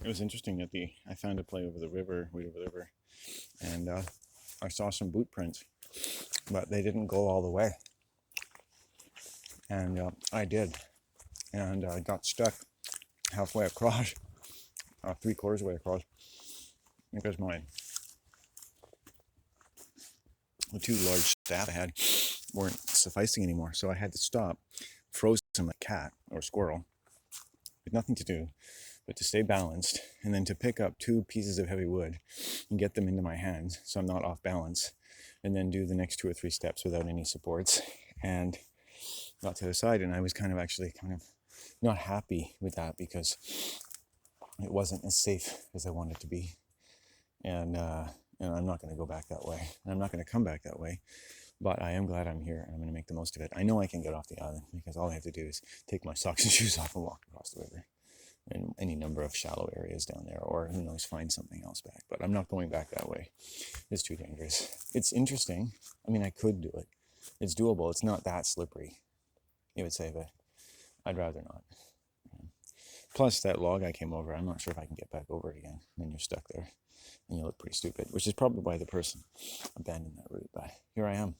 It was interesting that I found a play over the river, way over the river, and I saw some boot prints, but they didn't go all the way, and I did, and I got stuck halfway across, 3/4 way across, because the two large staff I had weren't sufficing anymore, so I had to stop, frozen like a cat or squirrel, with nothing to do but to stay balanced, and then to pick up 2 pieces of heavy wood and get them into my hands so I'm not off balance, and then do the next 2 or 3 steps without any supports, and got to the side. And I was kind of not happy with that because it wasn't as safe as I wanted it to be, and I'm not going to go back that way. I'm not going to come back that way. But I am glad I'm here, and I'm going to make the most of it. I know I can get off the island because all I have to do is take my socks and shoes off and walk across the river in any number of shallow areas down there, or who knows, find something else back. But I'm not going back that way. It's too dangerous. It's interesting. I mean, I could do it. It's doable. It's not that slippery, you would say, but I'd rather not. Plus, that log I came over, I'm not sure if I can get back over it again. Then you're stuck there, and you look pretty stupid, which is probably why the person abandoned that route. But here I am.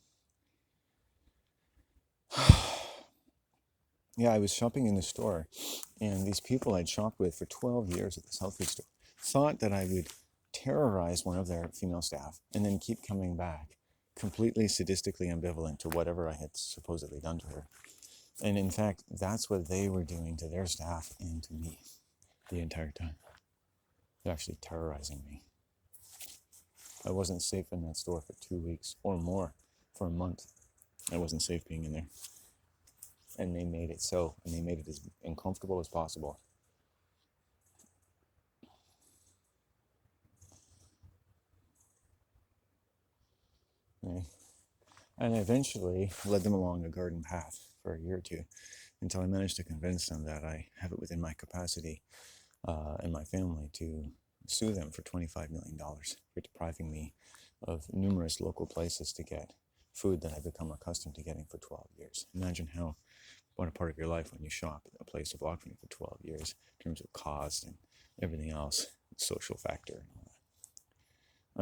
Yeah, I was shopping in the store, and these people I'd shopped with for 12 years at this health food store thought that I would terrorize one of their female staff and then keep coming back, completely sadistically ambivalent to whatever I had supposedly done to her. And in fact, that's what they were doing to their staff and to me the entire time. They're actually terrorizing me. I wasn't safe in that store for 2 weeks or more, for a month. I wasn't safe being in there. And they made it so, and they made it as uncomfortable as possible. Okay. And I eventually led them along a garden path for a year or two until I managed to convince them that I have it within my capacity and my family to sue them for $25 million for depriving me of numerous local places to get food that I've become accustomed to getting for 12 years. Imagine what a part of your life when you shop at a place to block from you for 12 years in terms of cost and everything else, social factor and all that.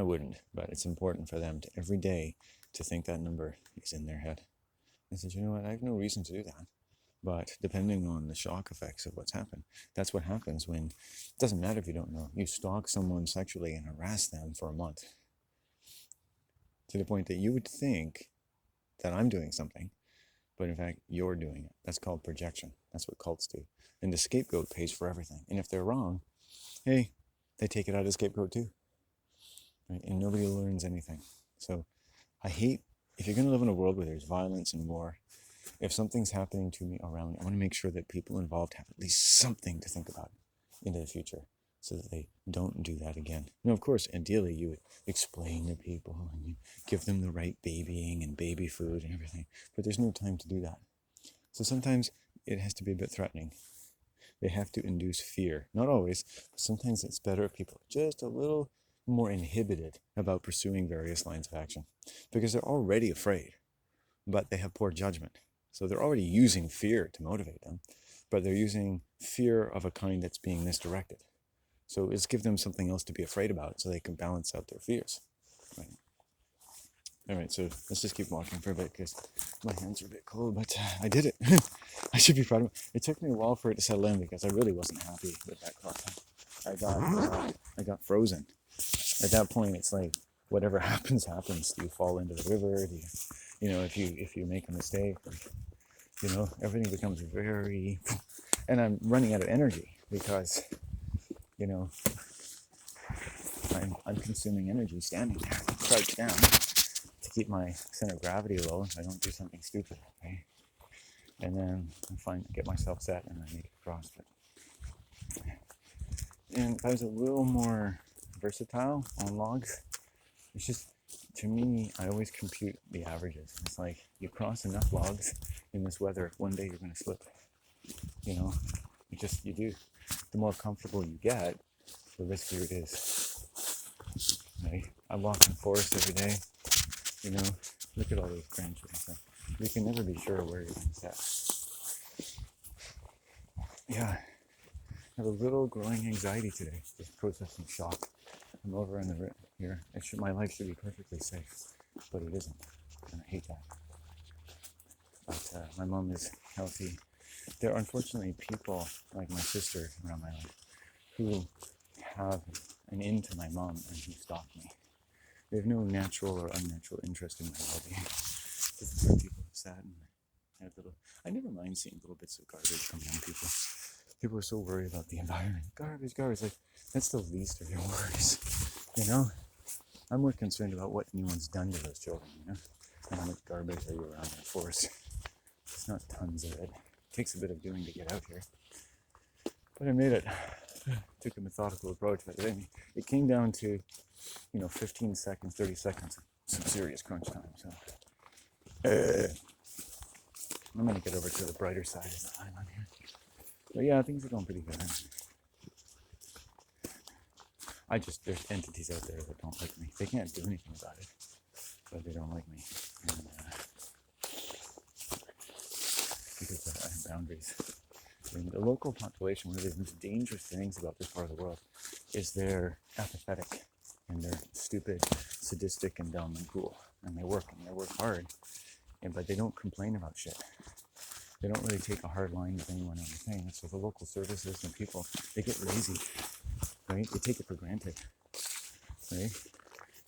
I wouldn't, but it's important for them to every day to think that number is in their head. I said, you know what, I have no reason to do that. But depending on the shock effects of what's happened, that's what happens when, it doesn't matter if you don't know, you stalk someone sexually and harass them for a month to the point that you would think that I'm doing something, but in fact, you're doing it. That's called projection. That's what cults do. And the scapegoat pays for everything. And if they're wrong, hey, they take it out of the scapegoat too. Right? And nobody learns anything. So I hate, if you're going to live in a world where there's violence and war, if something's happening to me around, I want to make sure that people involved have at least something to think about into the future so that they don't do that again. Now, of course, ideally, you would explain to people and you give them the right babying and baby food and everything, but there's no time to do that. So sometimes it has to be a bit threatening. They have to induce fear. Not always, but sometimes it's better if people are just a little more inhibited about pursuing various lines of action because they're already afraid, but they have poor judgment. So they're already using fear to motivate them, but they're using fear of a kind that's being misdirected. So let's give them something else to be afraid about so they can balance out their fears. Right. All right, so let's just keep walking for a bit because my hands are a bit cold, but I did it. I should be proud of it. It took me a while for it to settle in because I really wasn't happy with that crossing. I got frozen. At that point, it's like whatever happens, happens. Do you fall into the river? Do you know, if you make a mistake, everything becomes very, and I'm running out of energy because, I'm consuming energy standing there, crouched down to keep my center of gravity low if I don't do something stupid, right? And then I get myself set and I make it across it. And if I was a little more versatile on logs, it's just, to me, I always compute the averages. It's like you cross enough logs in this weather, one day you're going to slip. You do. The more comfortable you get, the riskier it is. Right? I walk in forest every day. Look at all those branches and stuff. You can never be sure where you're going to set. Yeah. have a little growing anxiety today, just processing shock. I'm over in the here. My life should be perfectly safe, but it isn't, and I hate that. But my mom is healthy. There are unfortunately people like my sister around my life who have an into my mom and who stalk me. They have no natural or unnatural interest in my well-being. Just where people have sat and had little. I never mind seeing little bits of garbage from young people. People are so worried about the environment. Garbage. Like, that's the least of your worries, you know? I'm more concerned about what anyone's done to those children, you know? And how much garbage are you around their forest? It's not tons of it. It takes a bit of doing to get out here. But I made it. Took a methodical approach, but it came down to, 15 seconds, 30 seconds, some serious crunch time. So I'm gonna get over to the brighter side of the island here. But yeah, things are going pretty good. There's entities out there that don't like me. They can't do anything about it, but they don't like me. And, because I have boundaries. And the local population, one of the most dangerous things about this part of the world is they're apathetic and they're stupid, sadistic, and dumb and cruel. And they work hard, but they don't complain about shit. They don't really take a hard line with anyone on anything. So the local services and people, they get lazy, right? They take it for granted, right?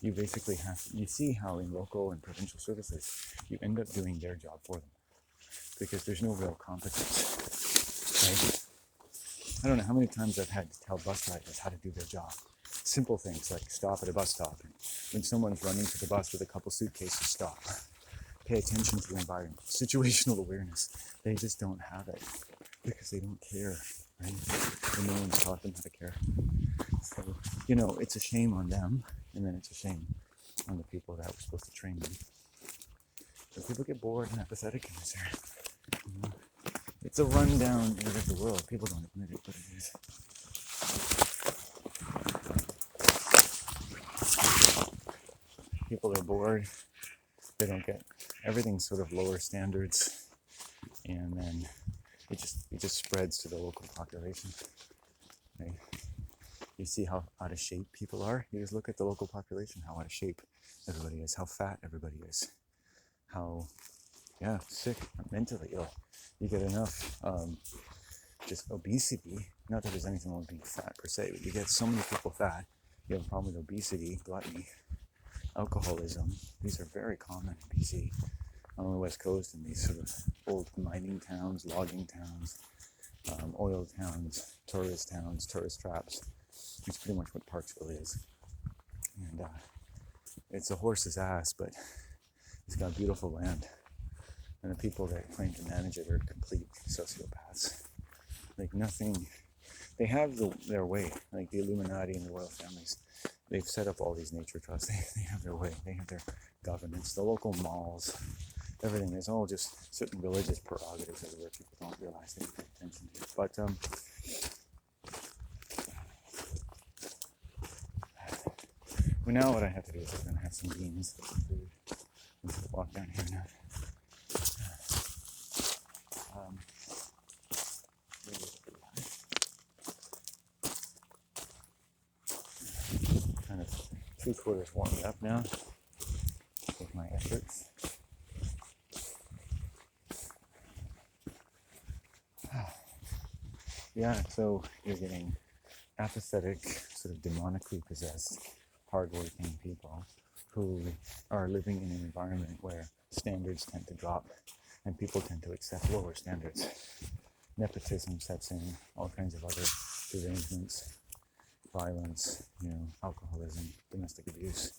You basically you see how in local and provincial services, you end up doing their job for them because there's no real competence, right? I don't know how many times I've had to tell bus drivers how to do their job. Simple things like stop at a bus stop. And when someone's running to the bus with a couple suitcases, stop. Pay attention to the environment. Situational awareness. They just don't have it because they don't care, right? And no one's taught them how to care. So, it's a shame on them, and then it's a shame on the people that were supposed to train them. So people get bored and apathetic in this area. It's a rundown area of the world. People don't admit it, but it is. People are bored. They don't get everything's sort of lower standards, and then it just spreads to the local population. Right? You see how out of shape people are. You just look at the local population, how out of shape everybody is, how fat everybody is, how sick, mentally ill. You get enough just obesity. Not that there's anything wrong with being fat per se, but you get so many people fat. You have a problem with obesity, gluttony, alcoholism. These are very common in BC, on the west coast, in these sort of old mining towns, logging towns, oil towns, tourist traps. It's pretty much what Parksville is. And it's a horse's ass, but it's got beautiful land. And the people that claim to manage it are complete sociopaths. Like nothing, they have their way, like the Illuminati and the royal families. They've set up all these nature trusts. They have their way. They have their governance, the local malls, everything. It's all just certain religious prerogatives where people don't realize they pay attention to. But well, now what I have to do is I'm going to have some beans, some food. I'm going to walk down here now. Kind of 3/4 warmed up now with my efforts. Yeah, so you're getting apathetic, sort of demonically possessed, hardworking people who are living in an environment where standards tend to drop and people tend to accept lower standards. Nepotism sets in, all kinds of other derangements, violence, alcoholism, domestic abuse.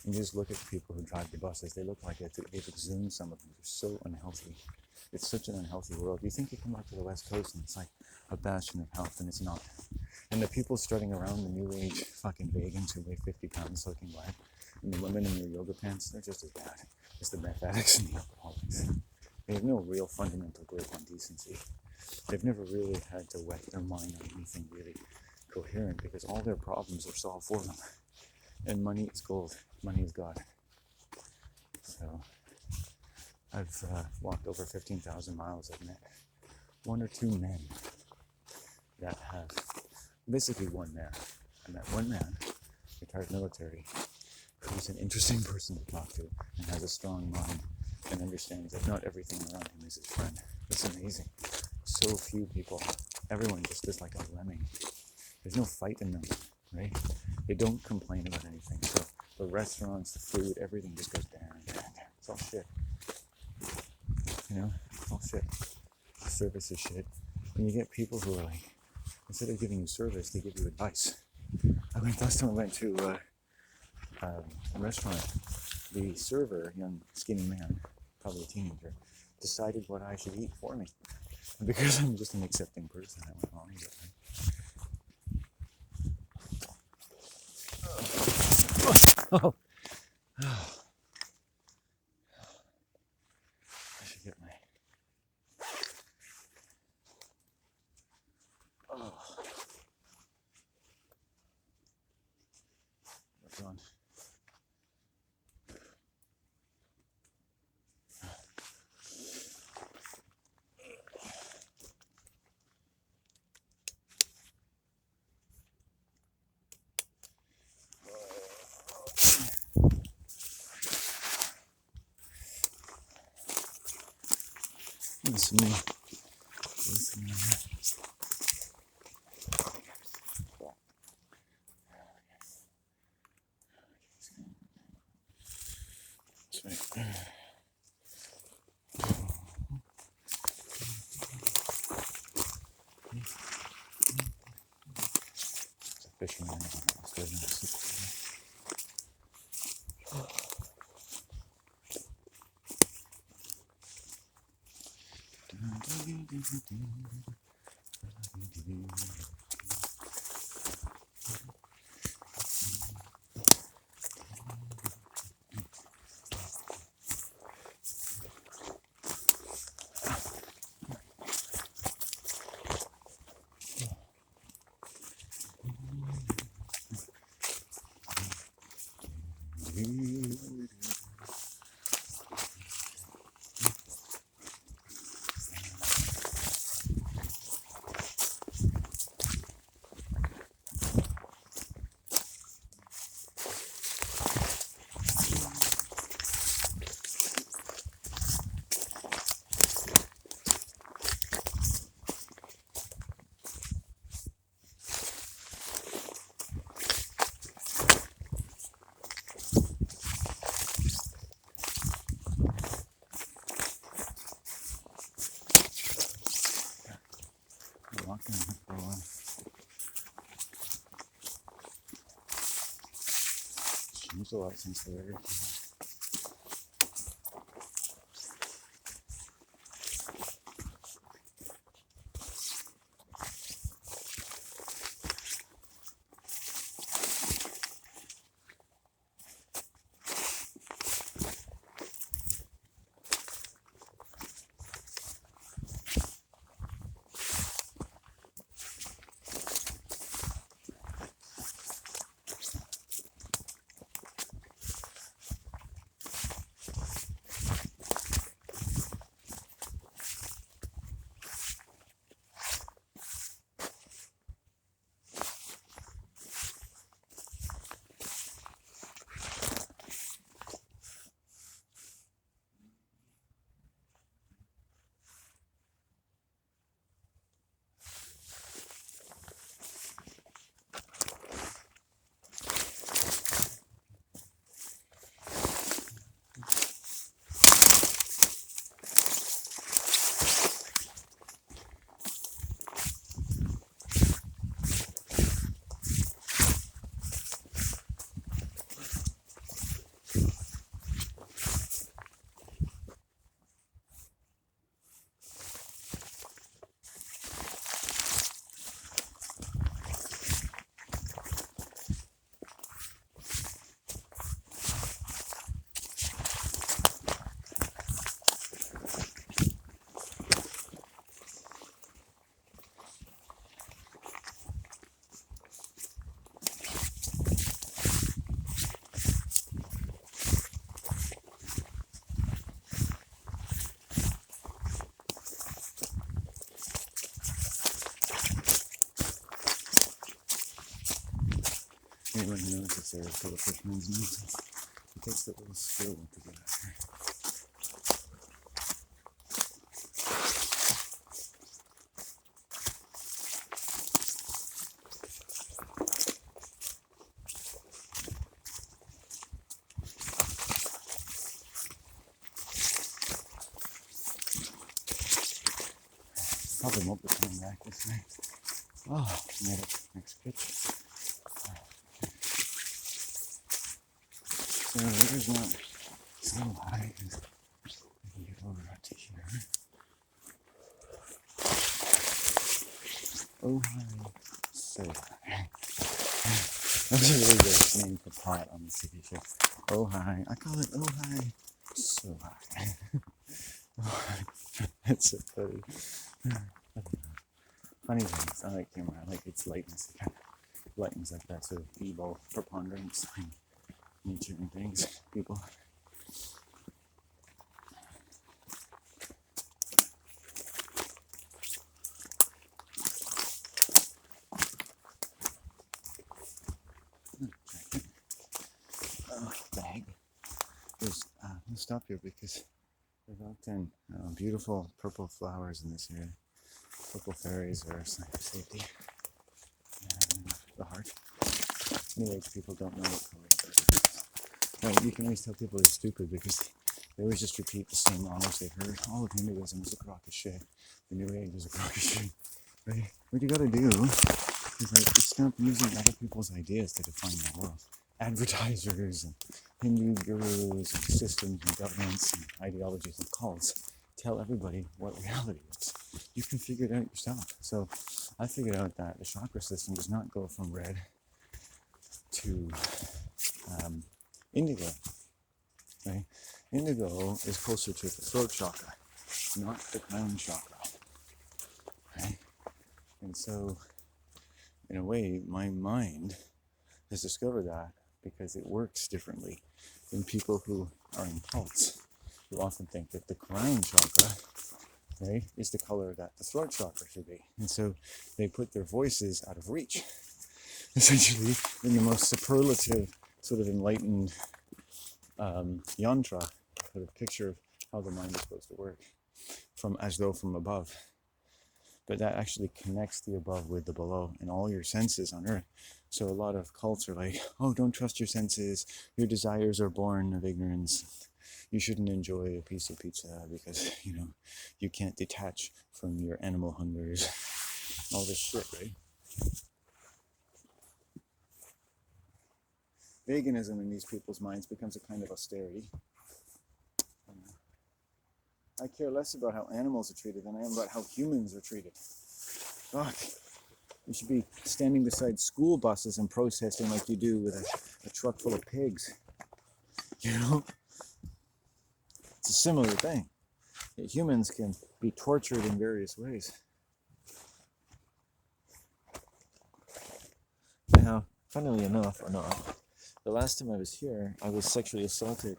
And you just look at the people who drive the buses, they look like they've exhumed some of them. They're so unhealthy. It's such an unhealthy world. You think you come out to the West Coast and it's like a bastion of health, and it's not. And the people strutting around, the new age fucking vegans who weigh 50 pounds soaking wet, and the women in their yoga pants, they're just as bad as the meth addicts and the alcoholics. They have no real fundamental grip on decency. They've never really had to wet their mind on anything really coherent because all their problems are solved for them. And money is gold. Money is God. So I've walked over 15,000 miles. I've met one or two men that have basically one man. I met one man, retired military, who's an interesting person to talk to and has a strong mind and understands that not everything around him is his friend. It's amazing. So few people, everyone just is like a lemming. There's no fight in them, right? They don't complain about anything. So the restaurants, the food, everything just goes down. It's all shit. You know, it's all shit. The service is shit. And you get people who are like, instead of giving you service, they give you advice. Last time I went to a restaurant, the server, young skinny man, probably a teenager, decided what I should eat for me. And because I'm just an accepting person, I went along with it. Oh. I should get my... Oh. What's on? Listen to me. Listen to me. That's right. It's a fisherman. Walking for a while. It's changed a lot since the very Anyone who knows this area is full of fishermen's knows it takes a little skill to get out here. Probably won't be coming back this way. Oh, made it. Next pitch. So there's not so high. I can get over to here. Oh hi, so high. That was a really good name for pot on the TV show. Oh hi. I call it oh hi, so high. That's so funny. Funny things. I like humor. I like its lightness. It kind of lightens up that sort of evil preponderance in nature and things, people. Bag. We'll stop here because there's often beautiful purple flowers in this area. Purple fairies are a sign of safety and the heart. Anyways, people don't know what colors are. Right, you can always tell people they're stupid because they always just repeat the same knowledge they've heard. All of Hinduism is a crock of shit. The New Age is a crock of shit. Right? What you gotta do is like stop using other people's ideas to define the world. Advertisers and Hindu gurus and systems and governments and ideologies and cults tell everybody what reality is. You can figure it out yourself. So I figured out that the chakra system does not go from red to indigo. Right? Indigo is closer to the throat chakra, not the crown chakra. Right? And so, in a way, my mind has discovered that because it works differently than people who are in cults, who often think that the crown chakra, right, is the color that the throat chakra should be. And so they put their voices out of reach, essentially, in the most superlative, sort of enlightened yantra, sort of picture of how the mind is supposed to work, from as though from above. But that actually connects the above with the below and all your senses on earth. So a lot of cults are like, oh, don't trust your senses. Your desires are born of ignorance. You shouldn't enjoy a piece of pizza because, you can't detach from your animal hungers. All this shit, right? Veganism in these people's minds becomes a kind of austerity. I care less about how animals are treated than I am about how humans are treated. Fuck. You should be standing beside school buses and protesting like you do with a truck full of pigs. It's a similar thing. Humans can be tortured in various ways. Now, funnily enough or not, the last time I was here, I was sexually assaulted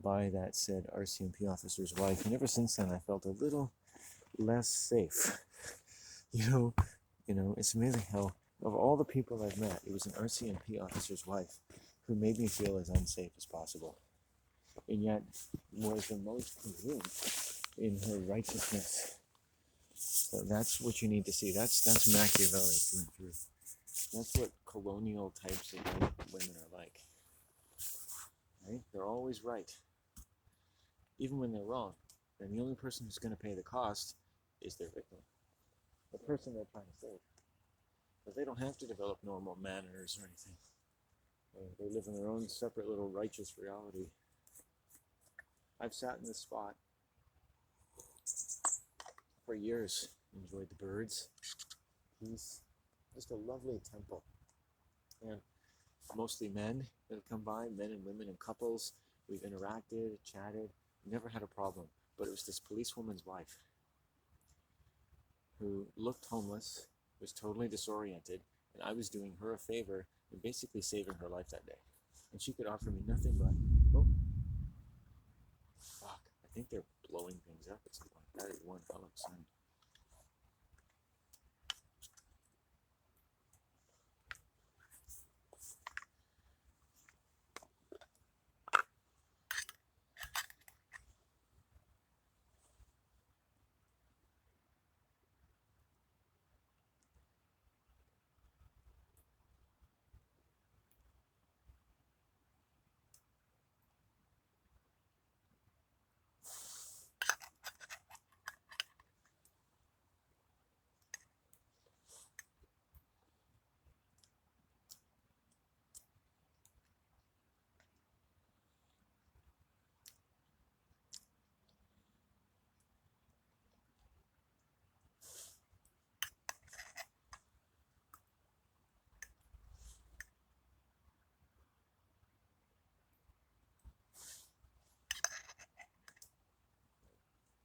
by that said RCMP officer's wife, and ever since then I felt a little less safe. It's amazing how of all the people I've met, it was an RCMP officer's wife who made me feel as unsafe as possible, and yet was the most convinced in her righteousness. So that's what you need to see. That's Machiavelli through and through. That's what colonial types of women are like. Right? They're always right, even when they're wrong. And the only person who's going to pay the cost is their victim, the person they're trying to save. But they don't have to develop normal manners or anything. They live in their own separate little righteous reality. I've sat in this spot for years, enjoyed the birds, peace, just a lovely temple. And mostly men that have come by, men and women and couples. We've interacted, chatted, never had a problem. But it was this policewoman's wife who looked homeless, was totally disoriented, and I was doing her a favor and basically saving her life that day. And she could offer me nothing but, fuck, I think they're blowing things up at some point. That is one hell of a sign.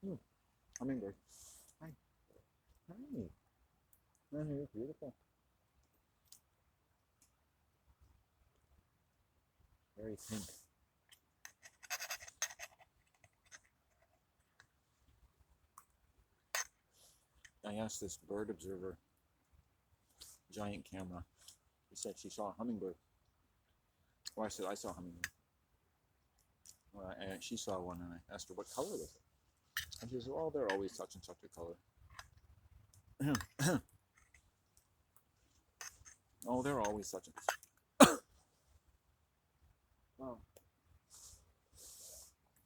Hmm. Hummingbird. Hi. Hi. Oh, you're beautiful. Very pink. I asked this bird observer, giant camera. She said she saw a hummingbird. Well, I said I saw a hummingbird. Well, and she saw one, and I asked her what color was it. And she said, "Well, they're always such and such a color." Oh, they're always such and. Well,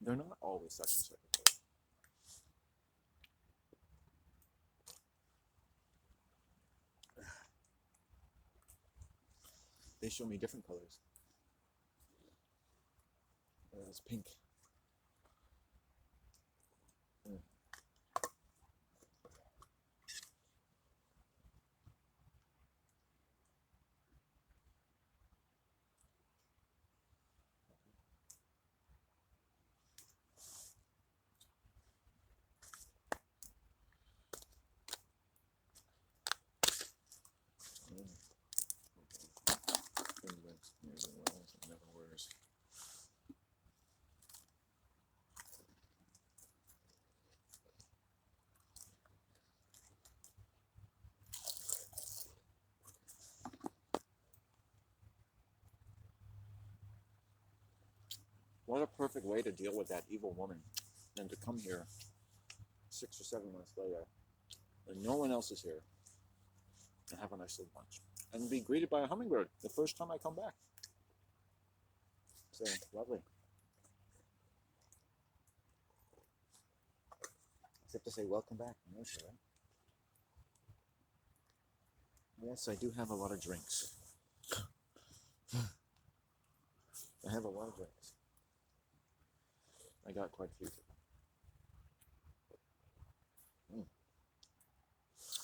they're not always such and such a color. They show me different colors. It's pink. Mm. What a perfect way to deal with that evil woman than to come here 6 or 7 months later when no one else is here and have a nice little lunch and be greeted by a hummingbird the first time I come back. So lovely. Except to say, welcome back. No, sir. Yes, I do have a lot of drinks. I have a lot of drinks. I got quite a few. Mm.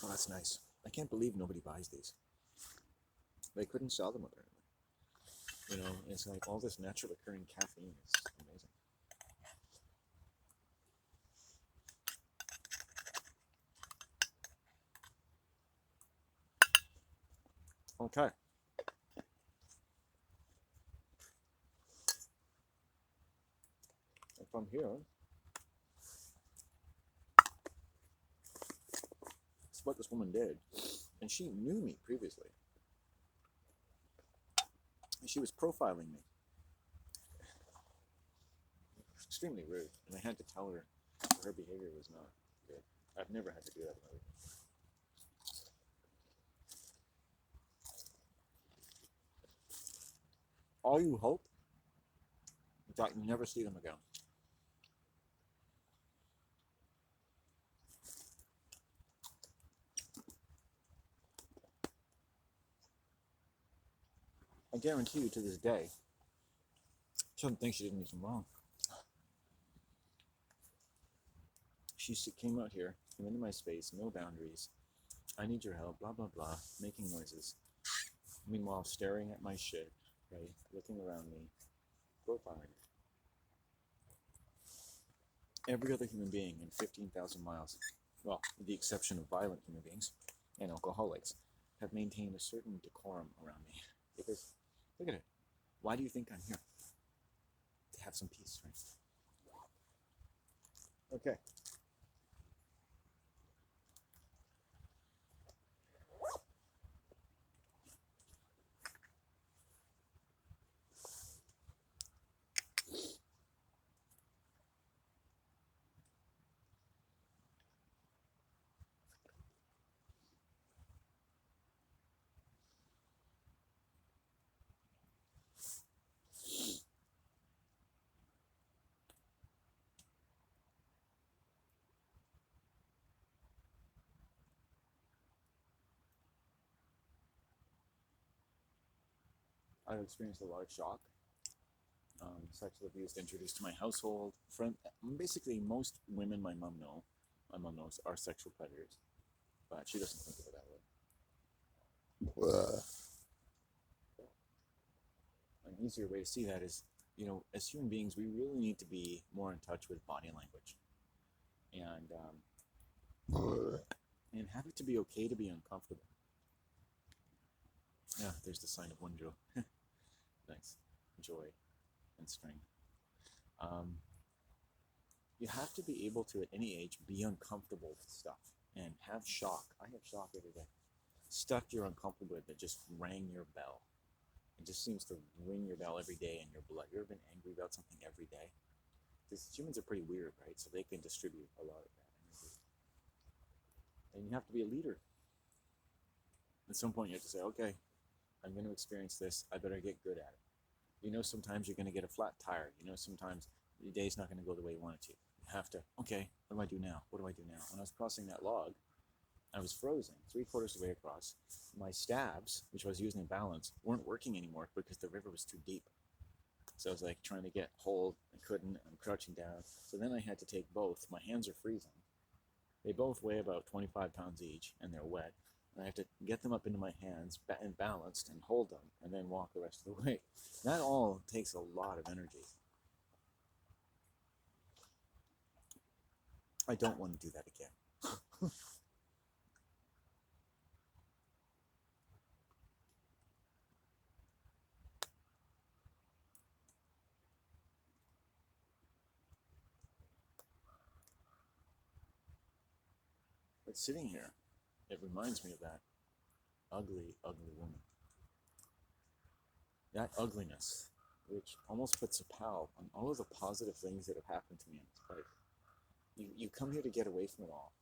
Oh, that's nice. I can't believe nobody buys these. They couldn't sell them apparently. You know, it's like all this naturally occurring caffeine is amazing. Okay. And from here, that's what this woman did. And she knew me previously. And she was profiling me. Extremely rude. And I had to tell her her behavior was not good. I've never had to do that in my life. All you hope is that you never see them again. I guarantee you to this day, she doesn't think she did anything wrong. She came out here, came into my space, no boundaries. I need your help, blah, blah, blah, making noises. Meanwhile, staring at my shit, right? Looking around me, profiling. Every other human being in 15,000 miles, well, with the exception of violent human beings and alcoholics, have maintained a certain decorum around me. Because, look at it. Why do you think I'm here? To have some peace, right? Okay. I've experienced a lot of shock. Sexual abuse introduced to my household. Basically, most women my mom knows, are sexual predators, but she doesn't think of it that way. An easier way to see that is, as human beings, we really need to be more in touch with body language. and and have it to be okay to be uncomfortable. Yeah, there's the sign of Wonjo. Thanks. Joy and strength. Um, you have to be able to, at any age, be uncomfortable with stuff and have shock. I have shock every day. Stuff you're uncomfortable with that just rang your bell. It just seems to ring your bell every day in your blood. You ever been angry about something every day? Because humans are pretty weird, right? So they can distribute a lot of that energy. And you have to be a leader. At some point, you have to say, okay, I'm going to experience this. I better get good at it. You know, sometimes you're going to get a flat tire. You know, sometimes your day's not going to go the way you want it to. You have to, okay, what do I do now? What do I do now? When I was crossing that log, I was frozen 3/4 of the way across. My stabs, which I was using in balance, weren't working anymore because the river was too deep. So I was like trying to get hold. I couldn't. I'm crouching down. So then I had to take both. My hands are freezing. They both weigh about 25 pounds each, and they're wet. And I have to get them up into my hands and balanced and hold them, and then walk the rest of the way. That all takes a lot of energy. I don't want to do that again. But sitting here, it reminds me of that ugly, ugly woman. That ugliness, which almost puts a pall on all of the positive things that have happened to me in this life. You come here to get away from it all.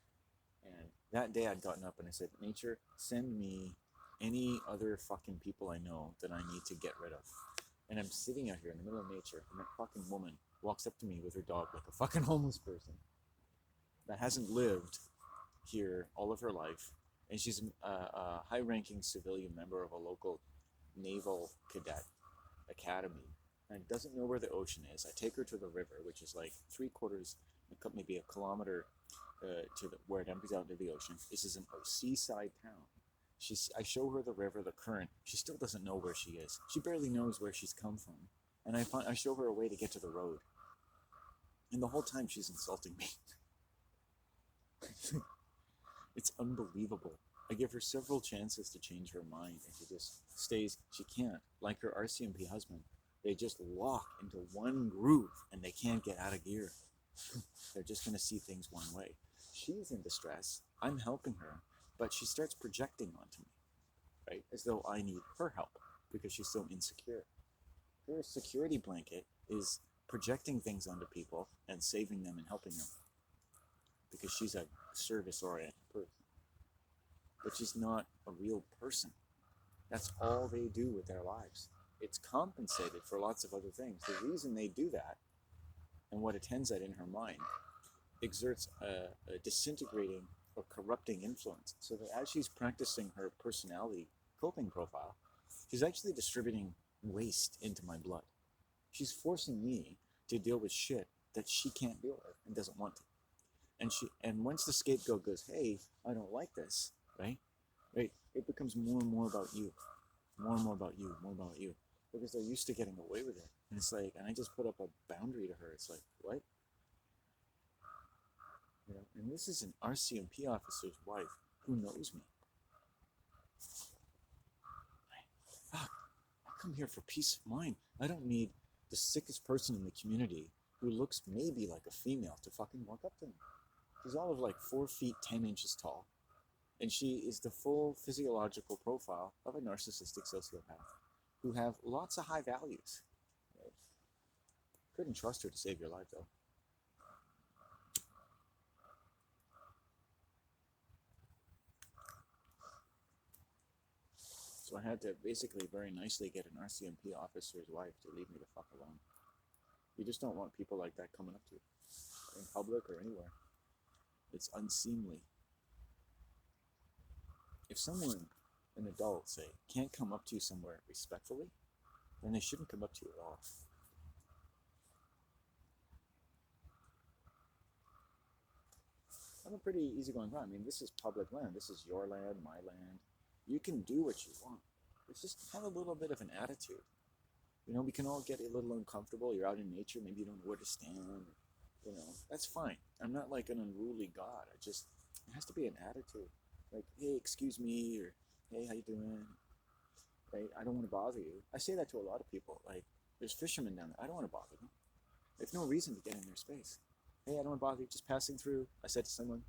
And that day I'd gotten up and I said, nature, send me any other fucking people I know that I need to get rid of. And I'm sitting out here in the middle of nature, and that fucking woman walks up to me with her dog like a fucking homeless person that hasn't lived here all of her life. And she's a high-ranking civilian member of a local naval cadet academy and doesn't know where the ocean is. I take her to the river, which is like 3/4, maybe a kilometer where it empties out into the ocean. This is a seaside town. I show her the river, the current. She still doesn't know where she is. She barely knows where she's come from. And I show her a way to get to the road. And the whole time she's insulting me. It's unbelievable. I give her several chances to change her mind, and she just stays. She can't. Like her RCMP husband, they just lock into one groove, and they can't get out of gear. They're just going to see things one way. She's in distress. I'm helping her, but she starts projecting onto me, right? As though I need her help because she's so insecure. Her security blanket is projecting things onto people and saving them and helping them because she's a service-oriented person. But she's not a real person. That's all they do with their lives. It's compensated for lots of other things. The reason they do that, and what attends at in her mind, exerts a disintegrating or corrupting influence. So that as she's practicing her personality coping profile, she's actually distributing waste into my blood. She's forcing me to deal with shit that she can't deal with and doesn't want to. And once the scapegoat goes, hey, I don't like this, right? It becomes more and more about you. More and more about you, more about you. Because they're used to getting away with it. And it's like, and I just put up a boundary to her. It's like, what? You know, and this is an RCMP officer's wife who knows me. Fuck, I come here for peace of mind. I don't need the sickest person in the community who looks maybe like a female to fucking walk up to me. She's all of like 4 feet 10 inches tall. And she is the full physiological profile of a narcissistic sociopath who have lots of high values. Right? Couldn't trust her to save your life, though. So I had to basically very nicely get an RCMP officer's wife to leave me the fuck alone. You just don't want people like that coming up to you in public or anywhere. It's unseemly. If someone, an adult, say, can't come up to you somewhere respectfully, then they shouldn't come up to you at all. I'm a pretty easygoing guy. I mean, this is public land. This is your land, my land. You can do what you want. It's just have a little bit of an attitude. You know, we can all get a little uncomfortable. You're out in nature. Maybe you don't know where to stand. That's fine. I'm not like an unruly God. It has to be an attitude. Like, hey, excuse me, or hey, how you doing? Right? I don't want to bother you. I say that to a lot of people. Like, there's fishermen down there. I don't want to bother them. There's no reason to get in their space. Hey, I don't want to bother you. Just passing through. I said to someone,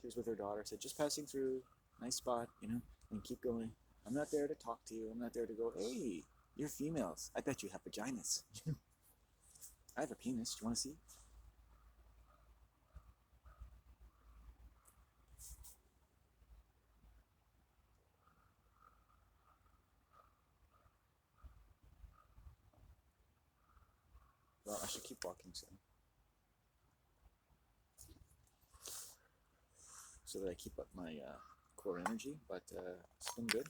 she was with her daughter, I said, just passing through. Nice spot, and keep going. I'm not there to talk to you. I'm not there to go, hey, you're females. I bet you have vaginas. I have a penis. Do you want to see? Well, I should keep walking so that I keep up my core energy, but it's been good.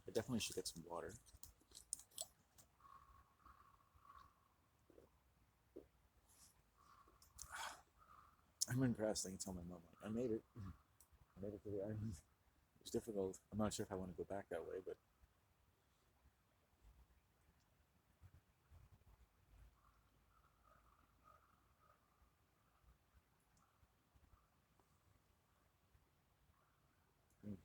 I definitely should get some water. I'm impressed. I can tell my mom, like, I made it. I made it to the island. It was difficult. I'm not sure if I want to go back that way, but mm,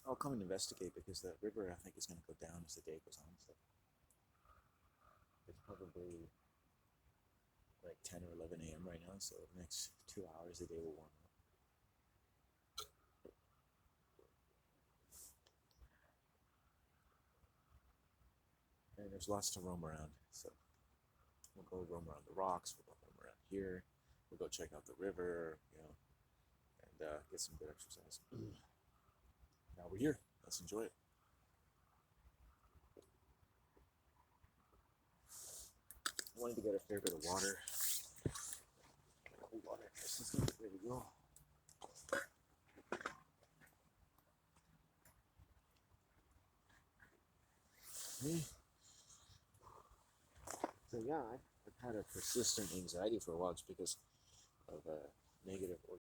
I'll come and investigate because the river, I think, is going to go down as the day goes on. So it's probably like 10 or 11 a.m. right now, so the next 2 hours the day will warm up. And there's lots to roam around, so we'll go roam around the rocks, we'll go roam around here, we'll go check out the river, and get some good exercise. Now we're here, let's enjoy it. I wanted to get a fair bit of water. Cold water. There we go. Okay. So yeah, I've had a persistent anxiety for a while just because of negative or